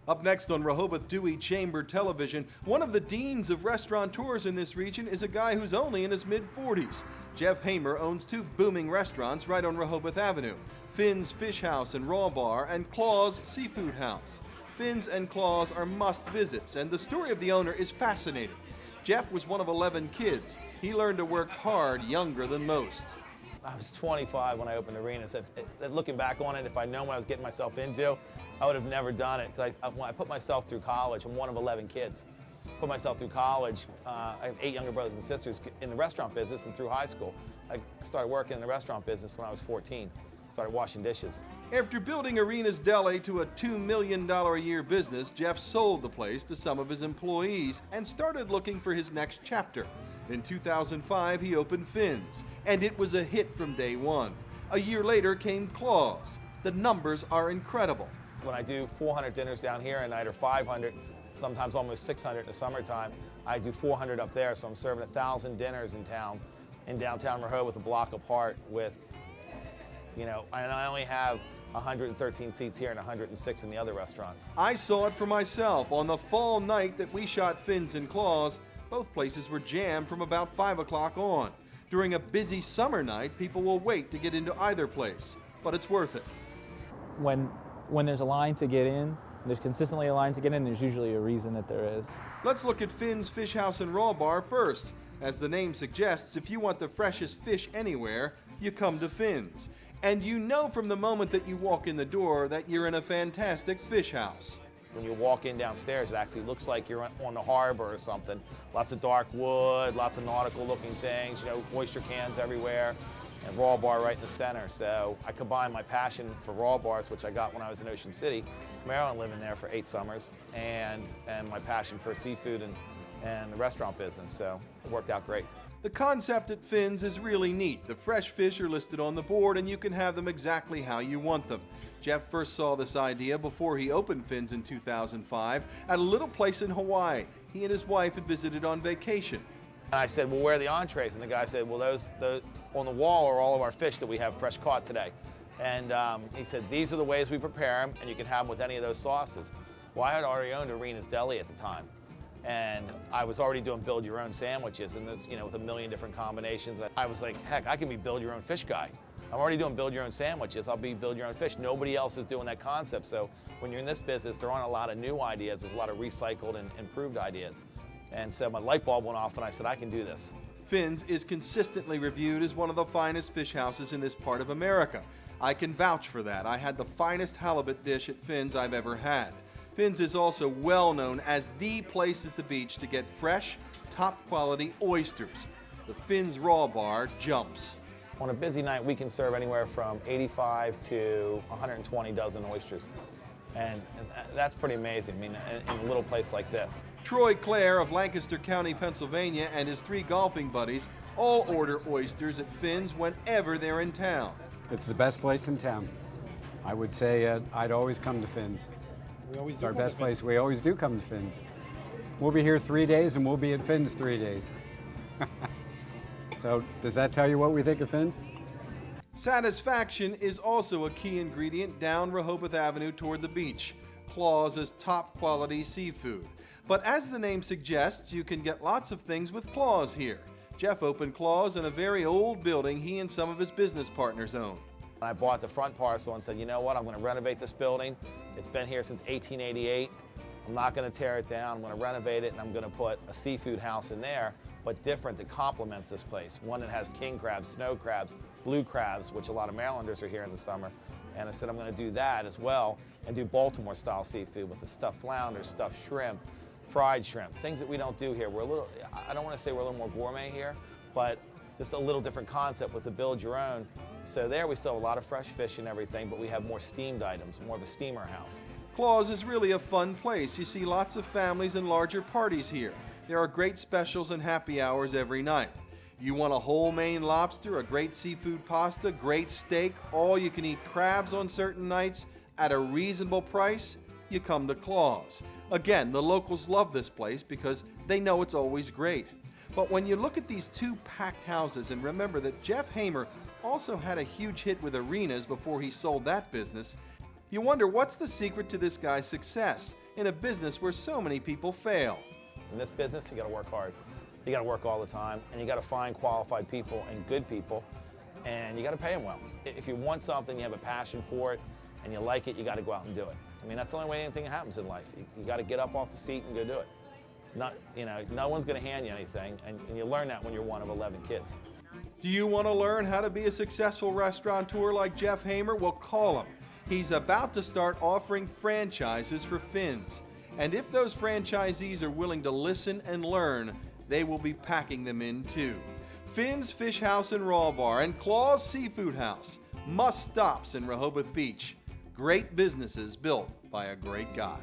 Up next on Rehoboth Dewey Chamber Television, one of the deans of restaurateurs in this region is a guy who's only in his mid-40s. Jeff Hamer owns two booming restaurants right on Rehoboth Avenue, Finn's Fish House and Raw Bar and Claw's Seafood House. Finn's and Claw's are must-visits, and the story of the owner is fascinating. Jeff was one of 11 kids. He learned to work hard younger than most. I was 25 when I opened arenas. Looking back on it, if I'd known what I was getting myself into, I would have never done it. Because when I put myself through college, I'm one of 11 kids. Put myself through college. I have 8 younger brothers and sisters in the restaurant business and through high school. I started working in the restaurant business when I was 14. Started washing dishes. After building Arenas Deli to a $2 million a year business, Jeff sold the place to some of his employees and started looking for his next chapter. In 2005, he opened Finn's, and it was a hit from day one. A year later came Claw's. The numbers are incredible. When I do 400 dinners down here a night, or 500, sometimes almost 600 in the summertime, I do 400 up there, so I'm serving 1,000 dinners in town, in downtown Rehoboth, a block apart with, and I only have 113 seats here and 106 in the other restaurants. I saw it for myself. On the fall night that we shot Finn's and Claw's, both places were jammed from about 5 o'clock on. During a busy summer night, people will wait to get into either place, but it's worth it. When there's a line to get in, there's consistently a line to get in, there's usually a reason that there is. Let's look at Finn's Fish House and Raw Bar first. As the name suggests, if you want the freshest fish anywhere, you come to Finn's. And you know from the moment that you walk in the door that you're in a fantastic fish house. When you walk in downstairs, it actually looks like you're on the harbor or something. Lots of dark wood, lots of nautical looking things, oyster cans everywhere, and Raw Bar right in the center. So I combined my passion for raw bars, which I got when I was in Ocean City, Maryland, living there for 8 summers, and my passion for seafood and the restaurant business. So it worked out great. The concept at Finn's is really neat. The fresh fish are listed on the board and you can have them exactly how you want them. Jeff first saw this idea before he opened Finn's in 2005 at a little place in Hawaii. He and his wife had visited on vacation. And I said, well, where are the entrees? And the guy said, well, those on the wall are all of our fish that we have fresh caught today. And he said, these are the ways we prepare them, and you can have them with any of those sauces. Well, I had already owned Arenas Deli at the time. And I was already doing build-your-own sandwiches, and with 1 million different combinations. I was like, heck, I can be build-your-own fish guy. I'm already doing build-your-own sandwiches. I'll be build-your-own fish. Nobody else is doing that concept. So when you're in this business, there aren't a lot of new ideas. There's a lot of recycled and improved ideas. And so my light bulb went off, and I said, I can do this. Finn's is consistently reviewed as one of the finest fish houses in this part of America. I can vouch for that. I had the finest halibut dish at Finn's I've ever had. Finn's is also well known as the place at the beach to get fresh, top-quality oysters. The Finn's Raw Bar jumps. On a busy night, we can serve anywhere from 85 to 120 dozen oysters. And that's pretty amazing, in a little place like this. Troy Clare of Lancaster County, Pennsylvania, and his 3 golfing buddies all order oysters at Finn's whenever they're in town. It's the best place in town. I would say I'd always come to Finn's. It's our best place. We always do come to Finn's. We'll be here 3 days and we'll be at Finn's 3 days. So does that tell you what we think of Finn's? Satisfaction is also a key ingredient down Rehoboth Avenue toward the beach. Claw's is top quality seafood. But as the name suggests, you can get lots of things with Claw's here. Jeff opened Claw's in a very old building he and some of his business partners own. I bought the front parcel and said, you know what, I'm going to renovate this building. It's been here since 1888. I'm not going to tear it down. I'm going to renovate it, and I'm going to put a seafood house in there, but different, that complements this place. One that has king crabs, snow crabs, blue crabs, which a lot of Marylanders are here in the summer. And I said I'm going to do that as well and do Baltimore-style seafood with the stuffed flounder, stuffed shrimp, fried shrimp, things that we don't do here. We're a little, I don't want to say we're a little more gourmet here, but just a little different concept with the build your own. So there we still have a lot of fresh fish and everything, but we have more steamed items, more of a steamer house. Claw's is really a fun place. You see lots of families and larger parties here. There are great specials and happy hours every night. You want a whole Maine lobster, a great seafood pasta, great steak, all you can eat crabs on certain nights at a reasonable price, you come to Claw's. Again, the locals love this place because they know it's always great. But when you look at these 2 packed houses and remember that Jeff Hamer also had a huge hit with Arenas before he sold that business, you wonder what's the secret to this guy's success. in a business where so many people fail. In this business, you got to work hard. You got to work all the time, and you got to find qualified people and good people, and you got to pay them well. If you want something, you have a passion for it, and you like it, you got to go out and do it. I mean, that's the only way anything happens in life. You got to get up off the seat and go do it. No one's going to hand you anything, and you learn that when you're one of 11 kids. Do you want to learn how to be a successful restaurateur like Jeff Hamer? Well, call him. He's about to start offering franchises for Finn's. And if those franchisees are willing to listen and learn, they will be packing them in too. Finn's Fish House and Raw Bar and Claw's Seafood House, must stops in Rehoboth Beach. Great businesses built by a great guy.